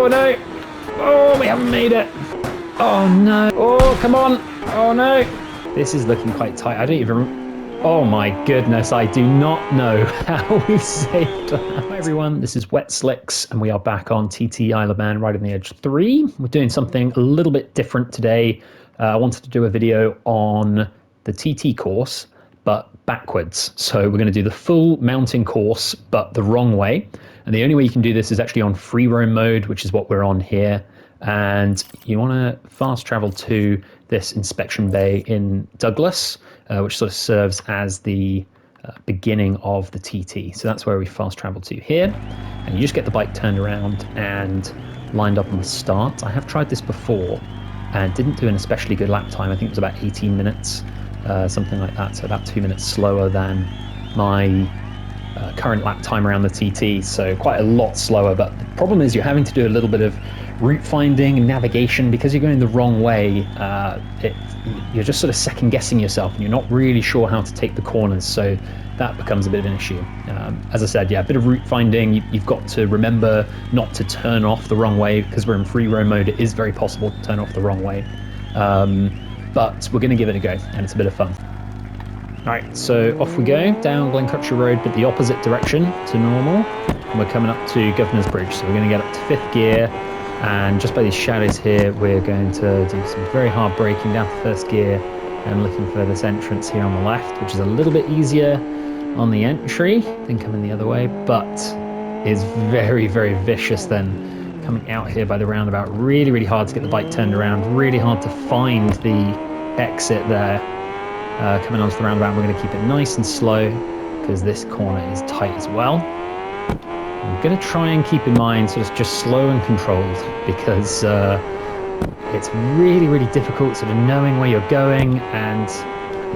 Oh no! Oh, we haven't made it! Oh no! Oh, come on! Oh no! This is looking quite tight. I don't even... Oh my goodness, I do not know how we saved that. Hi everyone, this is Wet Slicks and we are back on TT Isle of Man Right on the Edge 3. We're doing something a little bit different today. I wanted to do a video on the TT course, but backwards. So we're going to do the full mountain course, but the wrong way. And the only way you can do this is actually on free roam mode, which is what we're on here. And you want to fast travel to this inspection bay in Douglas, which sort of serves as the beginning of the TT. So that's where we fast travel to here. And you just get the bike turned around and lined up on the start. I have tried this before and didn't do an especially good lap time. I think it was about 18 minutes, something like that. So about 2 minutes slower than my current lap time around the TT. So quite a lot slower. But the problem is you're having to do a little bit of route finding and navigation because you're going the wrong way. You're just sort of second guessing yourself and you're not really sure how to take the corners. So that becomes a bit of an issue. As I said, yeah, a bit of route finding. You've got to remember not to turn off the wrong way because we're in free roam mode. It is very possible to turn off the wrong way. But we're going to give it a go and it's a bit of fun. All right, so off we go down Glencrutcher Road, but the opposite direction to normal. And we're coming up to Governor's Bridge. So we're going to get up to 5th gear. And just by these shadows here, we're going to do some very hard braking down to 1st gear and looking for this entrance here on the left, which is a little bit easier on the entry than coming the other way, but is very, very vicious then coming out here by the roundabout. Really, really hard to get the bike turned around, really hard to find the exit there. Coming onto the roundabout, we're going to keep it nice and slow because this corner is tight as well. I'm going to try and keep in mind sort of just slow and controlled because it's really, really difficult sort of knowing where you're going and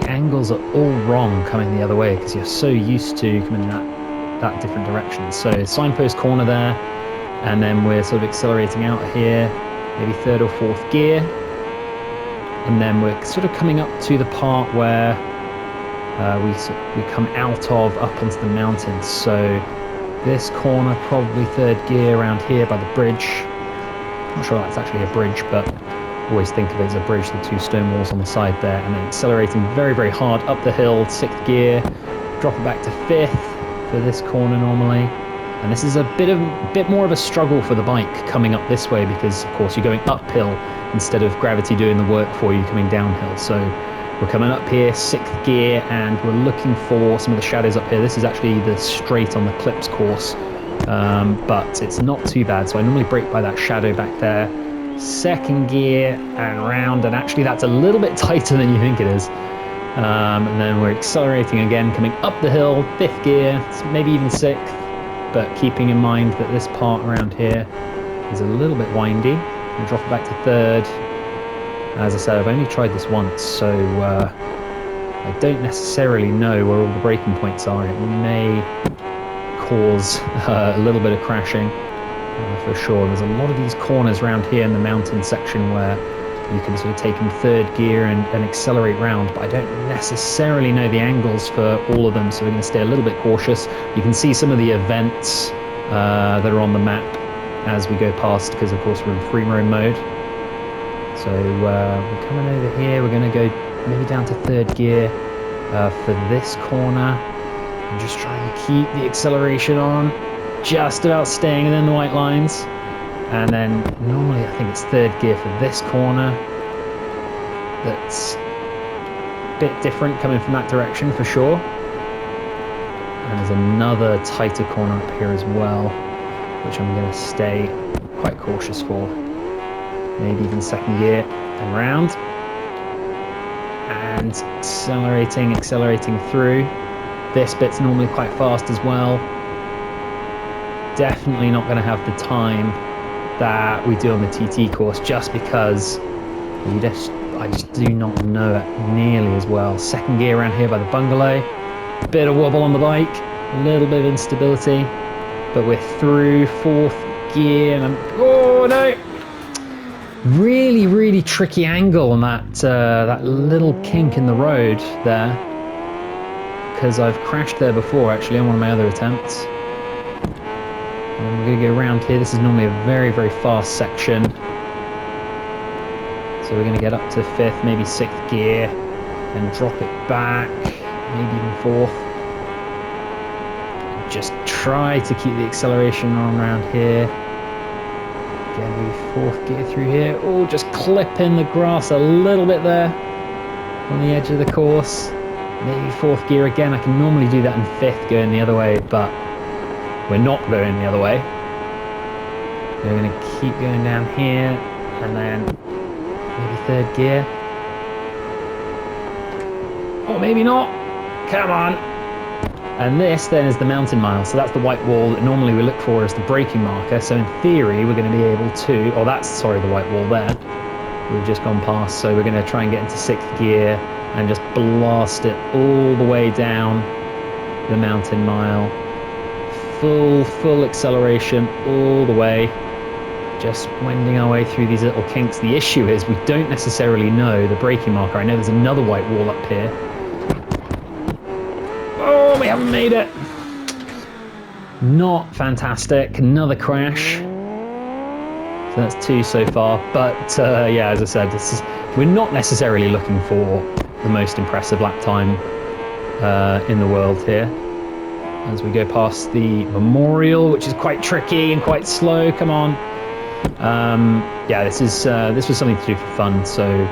the angles are all wrong coming the other way because you're so used to coming that different direction. So signpost corner there, and then we're sort of accelerating out here, maybe 3rd or 4th gear. And then we're sort of coming up to the part where we come out of up onto the mountain. So this corner, probably 3rd gear around here by the bridge. Not sure that's actually a bridge, but always think of it as a bridge, the 2 stone walls on the side there. And then accelerating very, very hard up the hill, 6th gear, drop it back to 5th for this corner normally. And this is a bit more of a struggle for the bike coming up this way because, of course, you're going uphill instead of gravity doing the work for you coming downhill. So we're coming up here, 6th gear, and we're looking for some of the shadows up here. This is actually the straight on the Clips course, but it's not too bad. So I normally brake by that shadow back there. 2nd gear and round, and actually that's a little bit tighter than you think it is. And then we're accelerating again, coming up the hill, 5th gear, maybe even 6th. But keeping in mind that this part around here is a little bit windy. And drop it back to 3rd. As I said, I've only tried this once, so I don't necessarily know where all the braking points are. It may cause a little bit of crashing, for sure. There's a lot of these corners around here in the mountain section where you can sort of take in 3rd gear and accelerate round, but I don't necessarily know the angles for all of them, so we're going to stay a little bit cautious. You can see some of the events that are on the map as we go past, because of course we're in free roam mode. So we're coming over here, we're going to go maybe down to 3rd gear for this corner, and just trying to keep the acceleration on, just about staying within the white lines. And then normally I think it's 3rd gear for this corner. That's a bit different coming from that direction for sure. And there's another tighter corner up here as well, which I'm going to stay quite cautious for. Maybe even 2nd gear and round. And accelerating through. This bit's normally quite fast as well. Definitely not going to have the time that we do on the TT course just because I just do not know it nearly as well. 2nd gear around here by the bungalow. Bit of wobble on the bike, a little bit of instability, but we're through 4th gear and oh no! Really, really tricky angle on that little kink in the road there, because I've crashed there before actually on one of my other attempts. then we're going to go around here. This is normally a very, very fast section. So we're going to get up to 5th, maybe 6th gear, and drop it back, maybe even 4th. And just try to keep the acceleration on around here. Again, maybe 4th gear through here. Oh, just clip in the grass a little bit there on the edge of the course. Maybe 4th gear again. I can normally do that in 5th going the other way, but we're not going the other way. We're going to keep going down here, and then maybe 3rd gear. Or maybe not. Come on. And this then is the mountain mile. So that's the white wall that normally we look for as the braking marker. So in theory, we're going to be able to... Oh, that's, sorry, the white wall there. We've just gone past. So we're going to try and get into 6th gear and just blast it all the way down the mountain mile. Full acceleration all the way. Just wending our way through these little kinks. The issue is we don't necessarily know the braking marker. I know there's another white wall up here. Oh, we haven't made it. Not fantastic. Another crash. So that's 2 so far. But yeah, as I said, we're not necessarily looking for the most impressive lap time in the world here. As we go past the memorial, which is quite tricky and quite slow. Come on. Yeah, this was something to do for fun, so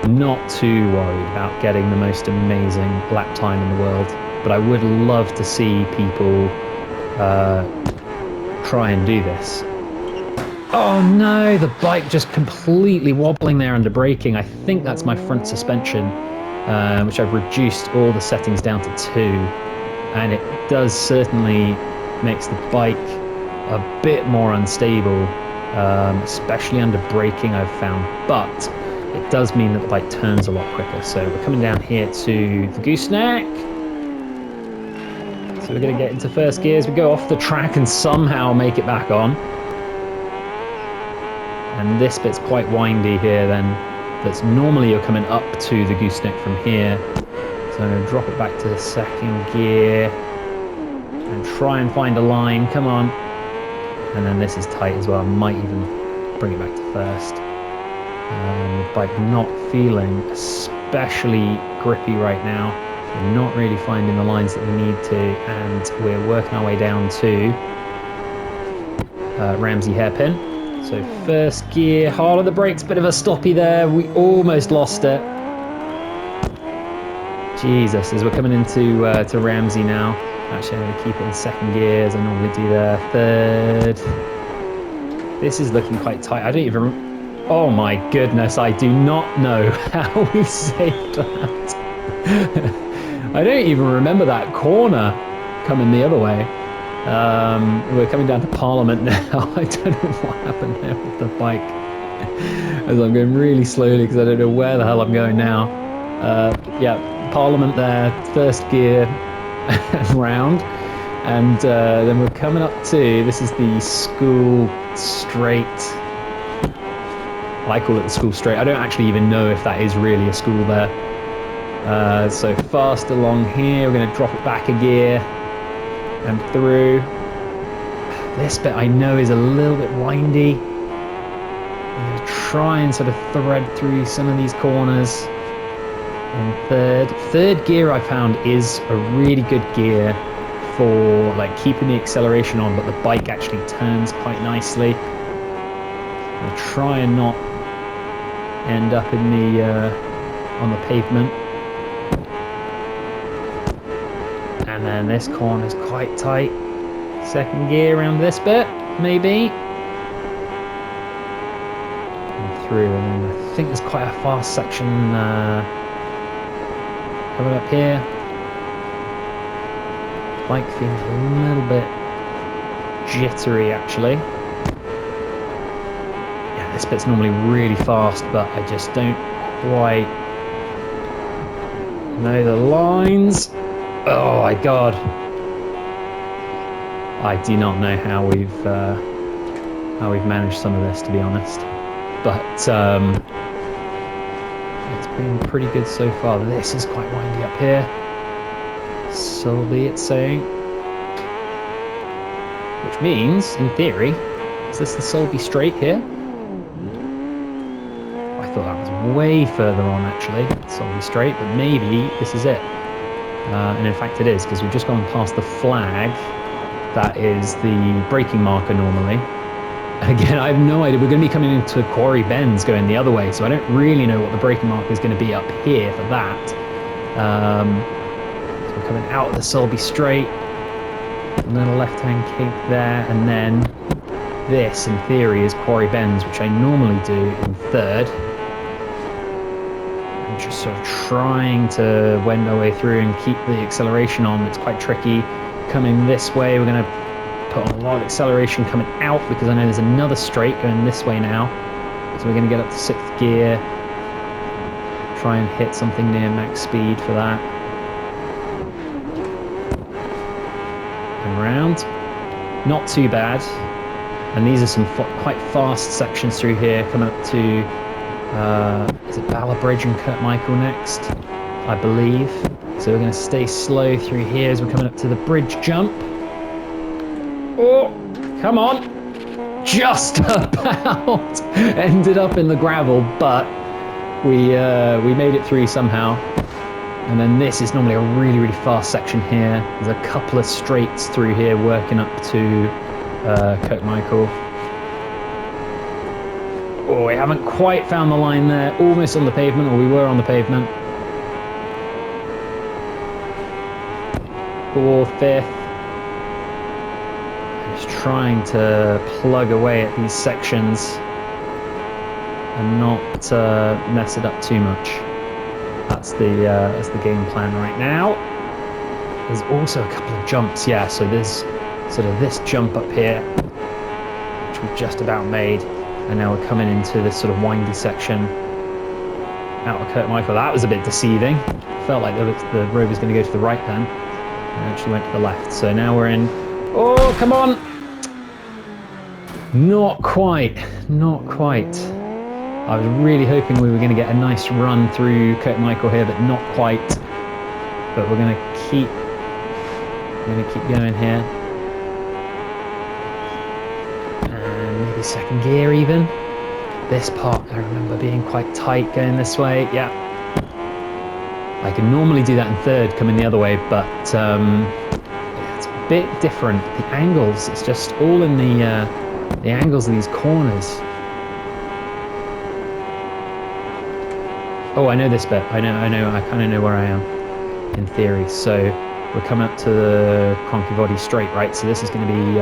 not too worried about getting the most amazing lap time in the world. But I would love to see people try and do this. Oh no, the bike just completely wobbling there under braking. I think that's my front suspension, which I've reduced all the settings down to 2. And it does certainly makes the bike a bit more unstable, especially under braking, I've found. But it does mean that the bike turns a lot quicker. So we're coming down here to the gooseneck. So we're going to get into 1st gear as we go off the track and somehow make it back on. And this bit's quite windy here then. That's normally you're coming up to the gooseneck from here. So I'm going to drop it back to the 2nd gear and try and find a line. Come on. And then this is tight as well. I might even bring it back to 1st. The bike not feeling especially grippy right now. We're not really finding the lines that we need to, and we're working our way down to Ramsey hairpin. So 1st gear, hard on the brakes, bit of a stoppy there. We almost lost it. Jesus, as we're coming into to Ramsey now. Actually, I'm going to keep it in 2nd gear as I normally do there. 3rd. This is looking quite tight. I don't even... Oh my goodness, I do not know how we saved that. I don't even remember that corner coming the other way. We're coming down to Parliament now. I don't know what happened there with the bike. As I'm going really slowly because I don't know where the hell I'm going now. Yeah, Parliament there, 1st gear round. And then we're coming up to, this is the school straight. I call it the school straight. I don't actually even know if that is really a school there. So fast along here, we're going to drop it back a gear and through. This bit I know is a little bit windy. I'm going to try and sort of thread through some of these corners. And 3rd gear I found is a really good gear for like keeping the acceleration on, but the bike actually turns quite nicely. I'll try and not end up in the on the pavement. And then this corner is quite tight. 2nd gear around this bit, maybe. And through, and then I think there's quite a fast section coming up here. Bike feels a little bit jittery actually. Yeah, this bit's normally really fast, but I just don't quite know the lines. Oh my god. I do not know how we've managed some of this, to be honest. But it's been pretty good so far. This is quite windy up here. So be it saying. which means, in theory, is this the Solby Straight here? I thought that was way further on, actually, Solby Straight, but maybe this is it. And in fact it is, because we've just gone past the flag. That is the braking marker normally. Again, I have no idea. We're going to be coming into Quarry Bends going the other way, so I don't really know what the braking marker is going to be up here for that. So we're coming out of the Solby Straight. A little left-hand kink there, and then this, in theory, is Quarry Bends, which I normally do in third. I'm just sort of trying to wend our way through and keep the acceleration on. It's quite tricky. Coming this way, we're going to put on a lot of acceleration coming out, because I know there's another straight going this way now. So we're going to get up to 6th gear. Try and hit something near max speed for that. And round. Not too bad. And these are some quite fast sections through here, coming up to, is it Bala Bridge and Kirkmichael next? I believe. So we're going to stay slow through here as we're coming up to the bridge jump. Oh, come on. Just about ended up in the gravel, but we made it through somehow. And then this is normally a really, really fast section here. There's a couple of straights through here working up to Kirkmichael. Oh, we haven't quite found the line there. Almost on the pavement, or we were on the pavement. 4th, 5th. Just trying to plug away at these sections and not mess it up too much. That's the game plan right now. There's also a couple of jumps, yeah. So there's sort of this jump up here, which we've just about made, and now we're coming into this sort of windy section out of Kirkmichael. That was a bit deceiving. Felt like the road was going to go to the right then, and actually went to the left. So now we're in. Oh, come on! Not quite. Not quite. I was really hoping we were going to get a nice run through Kirkmichael here, but not quite. But we're going to keep going here. And maybe 2nd gear even. This part I remember being quite tight going this way. Yeah. I can normally do that in 3rd, coming the other way, but it's a bit different. The angles, it's just all in the angles of these corners. Oh, I know this bit. I kind of know where I am, in theory. So we're coming up to the Cronky Straight, right? So this is going to be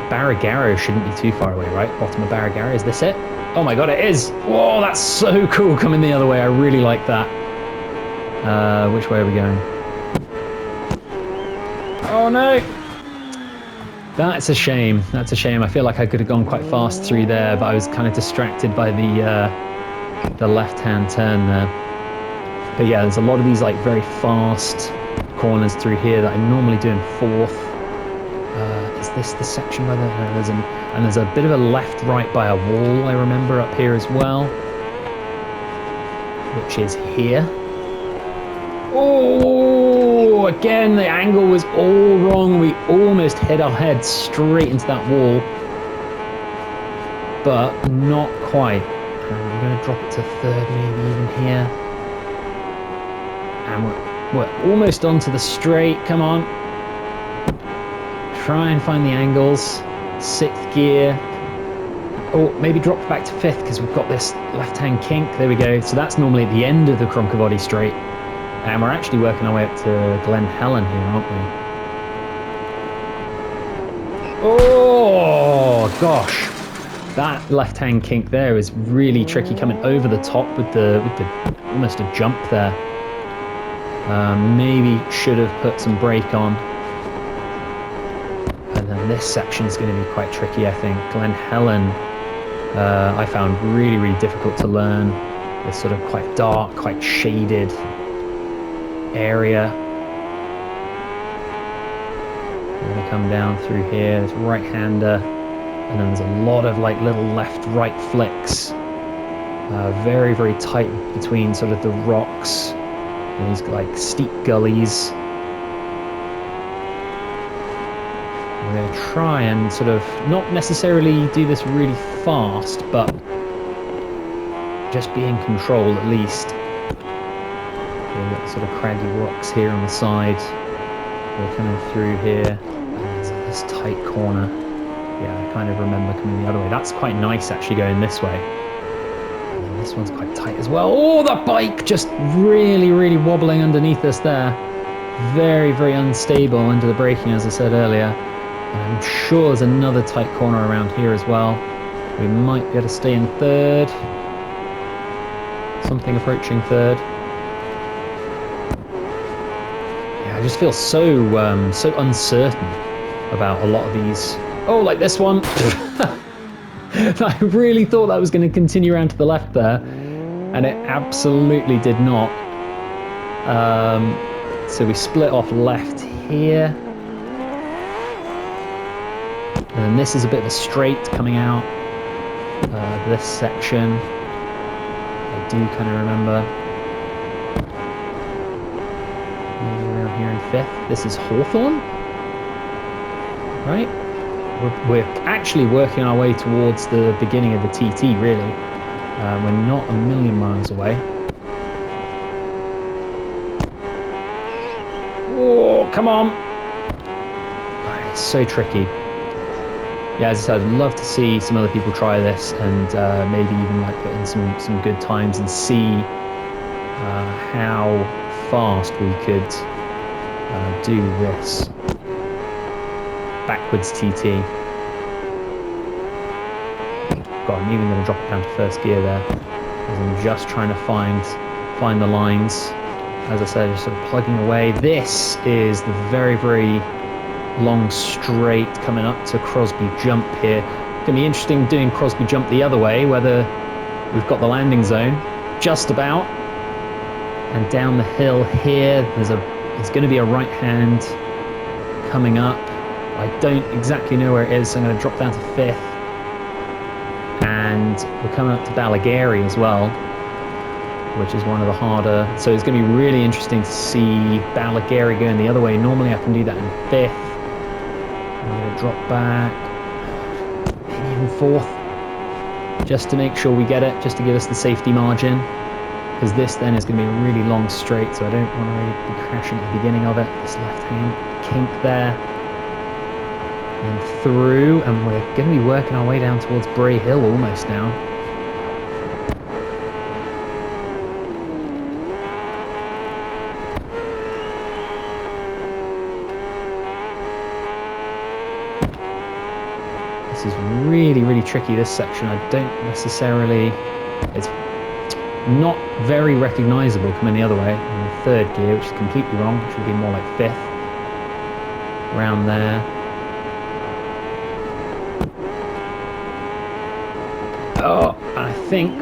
Barragaro shouldn't be too far away, right? Bottom of Barragaro, is this it? Oh my god, it is! Whoa, that's so cool coming the other way. I really like that. Which way are we going? Oh no! That's a shame. That's a shame. I feel like I could have gone quite fast through there, but I was kind of distracted by the left-hand turn there. But yeah, there's a lot of these like very fast corners through here that I normally do in 4th. Is this the section where there's a bit of a left-right by a wall, I remember, up here as well, which is here. Oh, again, the angle was all wrong. We almost hit our head straight into that wall, but not quite. I'm going to drop it to 3rd, maybe even here. And we're almost onto the straight. Come on. Try and find the angles. 6th gear. Oh, maybe drop back to 5th because we've got this left-hand kink. There we go. So that's normally at the end of the Cronky Straight. And we're actually working our way up to Glen Helen here, aren't we? Oh, gosh. That left-hand kink there is really tricky, coming over the top with the almost a jump there. Maybe should have put some brake on. And then this section is going to be quite tricky, I think. Glen Helen, I found really, really difficult to learn. It's sort of quite dark, quite shaded area. We're going to come down through here. There's right-hander, and then there's a lot of like little left-right flicks. Very, very tight between sort of the rocks And these like steep gullies. We're going to try and sort of not necessarily do this really fast, but just be in control at least. We've got sort of craggy rocks here on the side. We're coming through here. And there's this tight corner. Yeah, I kind of remember coming the other way. That's quite nice actually going this way. And then this one's quite tight as well. Oh, the bike just really, really wobbling underneath us there. Very, very unstable under the braking, as I said earlier. And I'm sure there's another tight corner around here as well. We might be able to stay in third. Something approaching third. Yeah, I just feel so so uncertain about a lot of these. Oh, like this one. I really thought that was going to continue around to the left there, and it absolutely did not. So we split off left here. And then this is a bit of a straight coming out. This section, I do kind of remember. Maybe around here in fifth. This is Hawthorne, right? We're actually working our way towards the beginning of the TT, really. We're not a million miles away. Oh, come on! It's so tricky. Yeah, as I said, I'd love to see some other people try this and maybe even like put in some good times and see how fast we could do this backwards TT. God, I'm even going to drop it down to first gear there, as I'm just trying to find the lines. As I said, just sort of plugging away. This is the very, very long straight coming up to Crosby Jump here. It's going to be interesting doing Crosby Jump the other way, whether we've got the landing zone just about. And down the hill here, there's going to be a right hand coming up. I don't exactly know where it is, so I'm going to drop down to fifth. And we're coming up to Balagary as well, which is one of the harder. So it's going to be really interesting to see Balagary going the other way. Normally I can do that in fifth. I'm going to drop back, maybe even fourth, just to make sure we get it, just to give us the safety margin. Because this then is going to be a really long straight, so I don't want to really be crashing at the beginning of it. This left-hand kink there. And through, and we're going to be working our way down towards Bray Hill almost now. This is really, really tricky, this section. I don't necessarily... It's not very recognisable coming the other way. I'm in third gear, which is completely wrong. It should be more like fifth. Around there. Oh, I think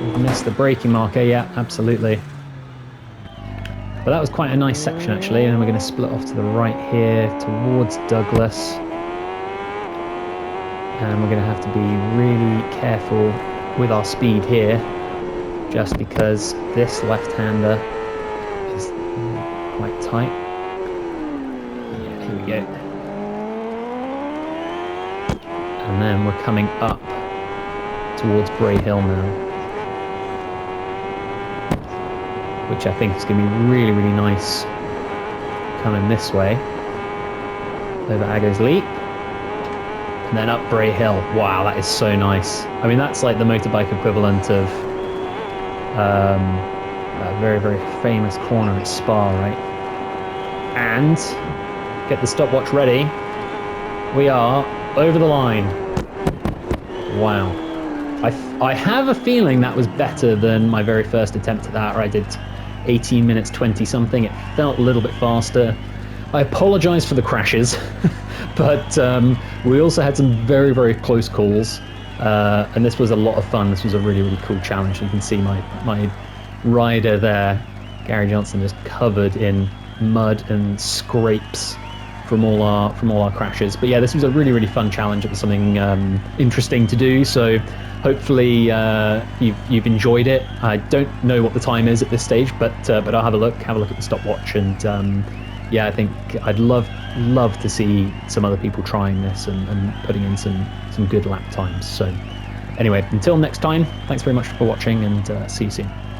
we've missed the braking marker. Yeah, absolutely. But that was quite a nice section, actually. And then we're going to split off to the right here towards Douglas. And we're going to have to be really careful with our speed here, just because this left-hander is quite tight. Yeah, here we go. And then we're coming up towards Bray Hill now, which I think is going to be really, really nice coming this way over Aggo's Leap. And then up Bray Hill. Wow, that is so nice. I mean, that's like the motorbike equivalent of that very, very famous corner at Spa, right? And get the stopwatch ready. We are over the line. Wow. I have a feeling that was better than my very first attempt at that, where I did 18 minutes 20 something. It felt a little bit faster. I apologize for the crashes. But we also had some very, very close calls, and this was a lot of fun. This was a really, really cool challenge. You can see my rider there, Gary Johnson, just covered in mud and scrapes from all our crashes. But yeah, this was a really fun challenge. It was something interesting to do. So hopefully you've enjoyed it. I don't know what the time is at this stage, but I'll have a look at the stopwatch, and yeah, I think I'd love to see some other people trying this and putting in some good lap times. So anyway, until next time, thanks very much for watching, and see you soon.